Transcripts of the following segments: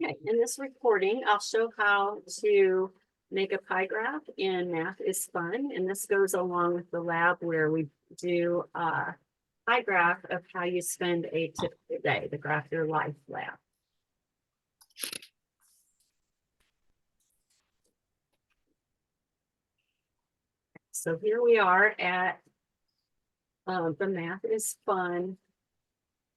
Okay, in this recording, I'll show how to make a pie graph in Mathisfun, and this goes along with the lab where we do a pie graph of how you spend a typical day, the Graph Your Life lab. So here we are at the Mathisfun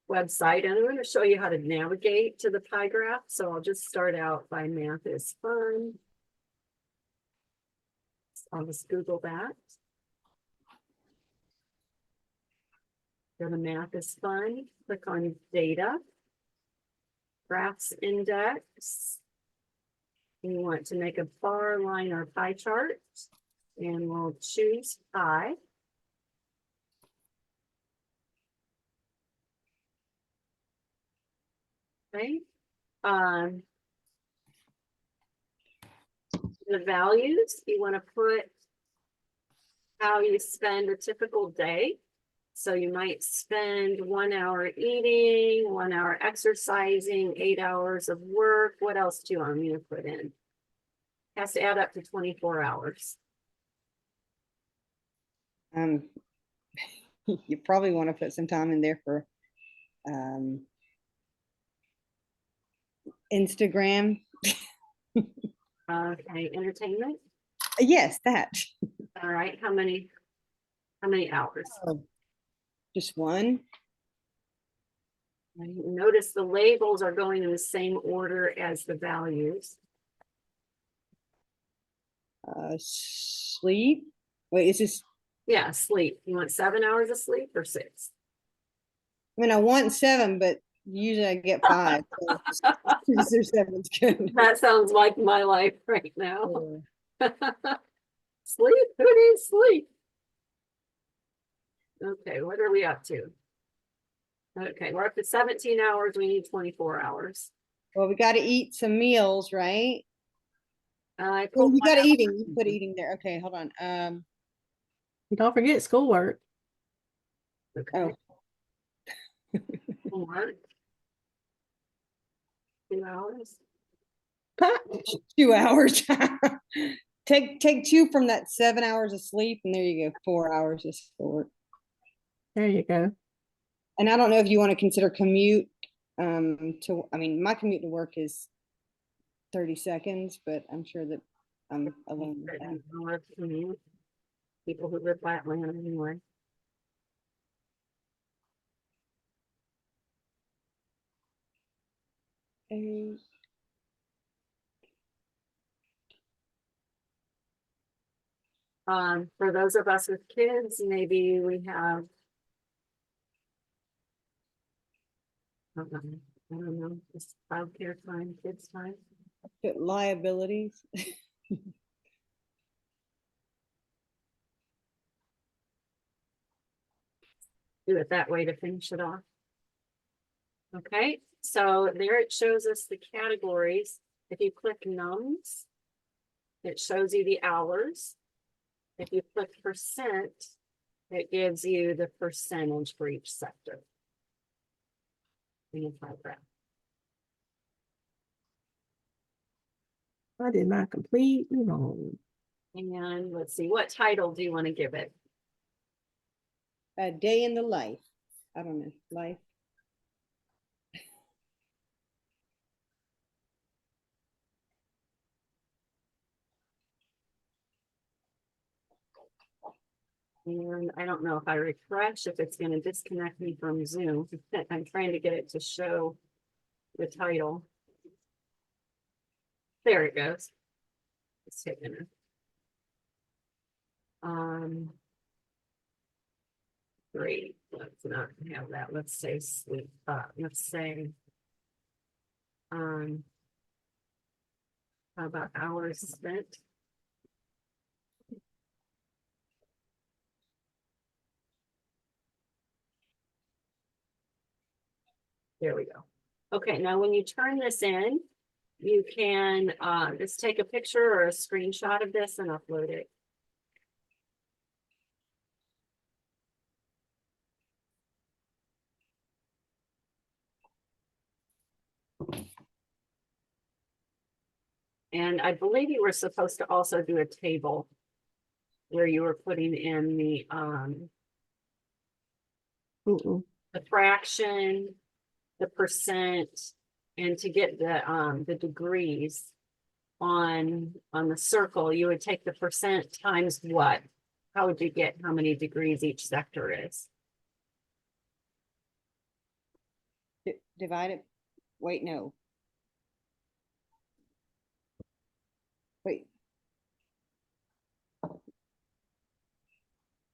website, and I'm going to show you how to navigate to the pie graph. So I'll just start out by Mathisfun. I'll just Google that. Go to Mathisfun, click on Data, Graphs Index. You want to make a bar, line, or pie chart, and we'll choose pie. Okay. The values, you want to put how you spend a typical day. So you might spend 1 hour eating, 1 hour exercising, 8 hours of work. What else do you want me to put in? It has to add up to 24 hours. You probably want to put some time in there for Instagram. Okay, entertainment. Yes, that. All right, how many hours? Just one. Notice the labels are going in the same order as the values. Sleep. Wait, is this? Yeah, sleep. You want 7 hours of sleep or 6? I mean, I want 7, but usually I get 5. So 6 or 7's good. That sounds like my life right now. Yeah. Sleep? Who needs sleep? Okay, what are we up to? Okay, we're up to 17 hours. We need 24 hours. Well, we got to eat some meals, right? Well, you got to eating. You put eating there. Okay, hold on. Don't forget schoolwork. Okay. Oh. Homework. 2 hours. 2 hours. Take 2 from that 7 hours of sleep, and there you go, 4 hours of schoolwork. There you go. And I don't know if you want to consider commute I mean, my commute to work is 30 seconds, but I'm sure that I'm alone with that. People who live by Atlanta anyway. For those of us with kids, maybe we have, I don't know, just childcare time, kids time. Liabilities. Do it that way to finish it off. Okay, so there it shows us the categories. If you click nums, it shows you the hours. If you click percent, it gives you the percentage for each sector. I did not completely wrong. And let's see, what title do you want to give it? A day in the life. I don't know, life. And I don't know if I refresh, if it's going to disconnect me from Zoom. I'm trying to get it to show the title. There it goes. It's taking it. Great. Let's not have that. Let's say sleep. Let's say how about hours spent? There we go. Okay, now when you turn this in, you can just take a picture or a screenshot of this and upload it. And I believe you were supposed to also do a table where you were putting in Mm-mm. the fraction, the percent, and to get the degrees on the circle, you would take the percent times what? How would you get how many degrees each sector is? Divide it. Wait, no. Wait,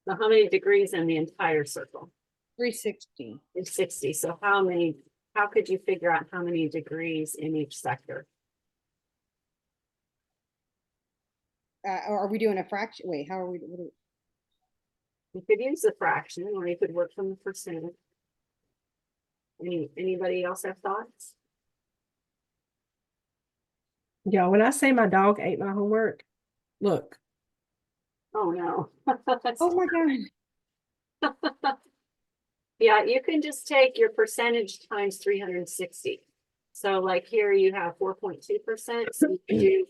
So how many degrees in the entire circle? 360. It's 60. So how could you figure out how many degrees in each sector? Or are we doing a fraction? Wait, how are we? You could use the fraction or you could work from the percent. Anybody else have thoughts? Y'all, when I say my dog ate my homework, look, Oh, no. Oh my God. Yeah, you can just take your percentage times 360. So like here you have 4.2%. So you can do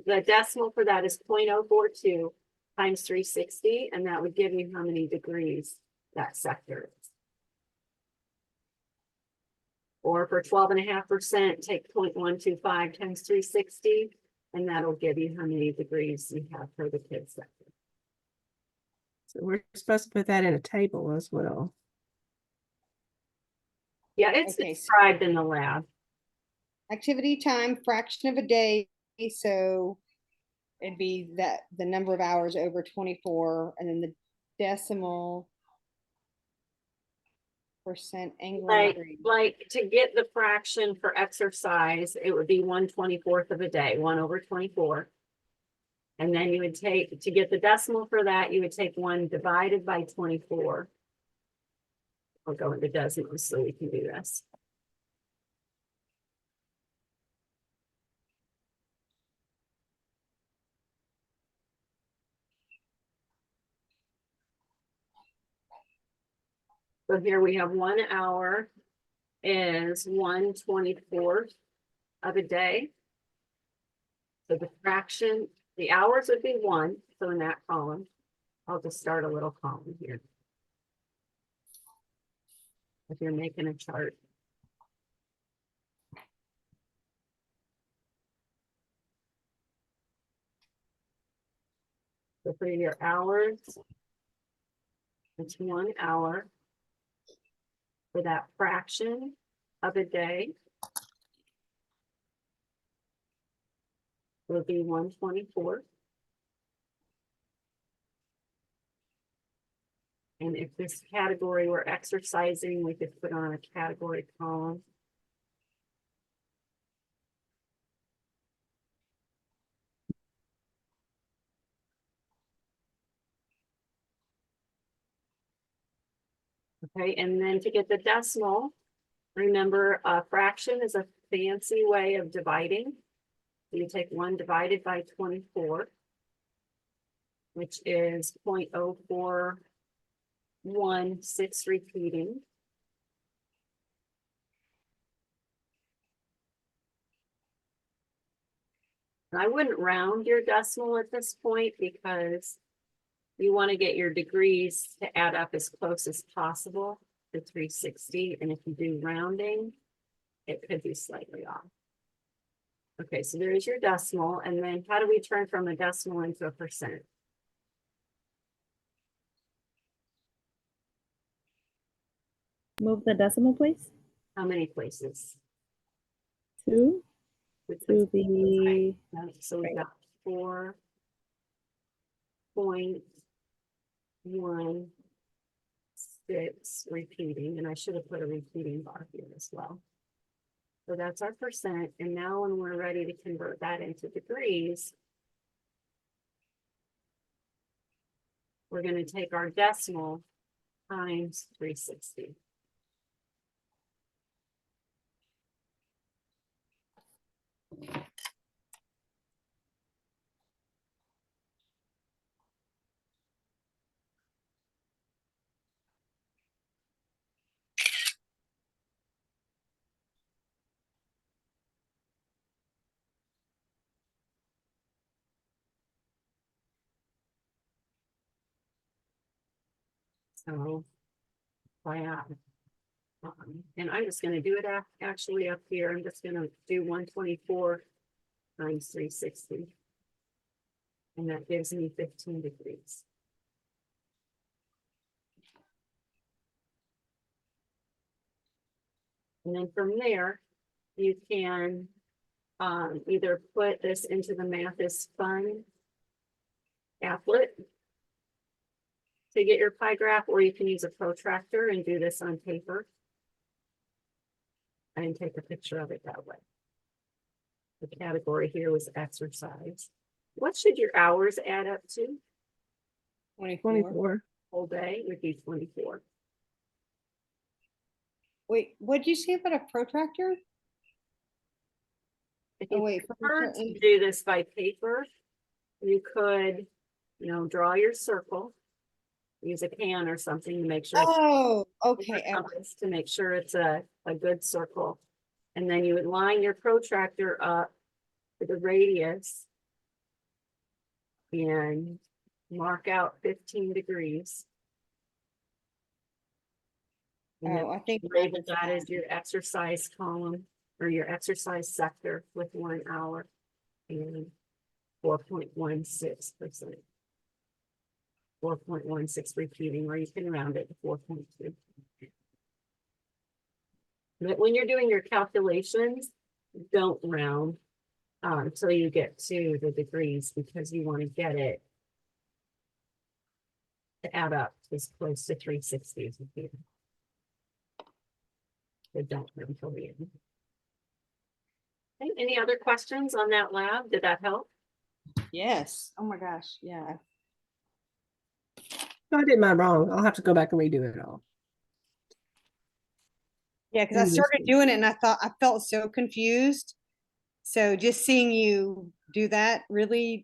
the decimal for that is 0.042 times 360, and that would give you how many degrees that sector is. Or for 12.5%, take 0.125 times 360, and that'll give you how many degrees you have for the kids sector. so we're supposed to put that in a table as well. Yeah, it's Okay, so- described in the lab. Activity time, fraction of a day. So it'd be that the number of hours over 24, and then the decimal percent angle degree. Like to get the fraction for exercise, it would be 1/24 of a day, 1/24. And then you would take, to get the decimal for that, you would take 1 divided by 24. I'll go into decimals so we can do this. So here we have 1 hour is 1/24 of a day. So the fraction, the hours would be 1. So in that column, I'll just start a little column here. If you're making a chart. So for your hours, it's 1 hour. For that fraction of a day, will be 1/24. And if this category were exercising, we could put on a category column. Okay, and then to get the decimal, remember a fraction is a fancy way of dividing. So you take 1 divided by 24, which is 0.0416 repeating. And I wouldn't round your decimal at this point because you want to get your degrees to add up as close as possible to 360. And if you do rounding, it could be slightly off. Okay, so there's your decimal. And then how do we turn from a decimal into a percent? Move the decimal place How many places? to Which to is- the So we got 4.16 repeating, and I should have put a repeating bar here as well. So that's our percent, and now when we're ready to convert that into degrees, we're going to take our decimal times 360. So. Wow. And I'm just gonna do it actually up here. I'm just gonna do 124 times 360. And that gives me 15 degrees. And then from there, you can either put this into the Mathisfun applet to get your pie graph, or you can use a protractor and do this on paper. And take a picture of it that way. The category here was exercise. What should your hours add up to? 24. 24. Whole day would be 24. Wait, what'd you say about a protractor? If Oh, you wait, for prefer sure. to do this by paper, you could, draw your circle. Use a can or something to make sure. Oh, Your okay. compass to make sure it's a good circle. And then you would line your protractor up to the radius and mark out 15 degrees. And then Oh, I think. label that as your exercise column or your exercise sector with 1 hour and 4.16%. 4.16 repeating, or you can round it to 4.2. But when you're doing your calculations, don't round until you get to the degrees, because you want to get it to add up as close to 360 as you can. But don't round until the end. Okay, any other questions on that lab? Did that help? Yes. Oh my gosh. Yeah. So I did mine wrong. I'll have to go back and redo it all. Yeah, because I started doing it and I felt so confused. So just seeing you do that really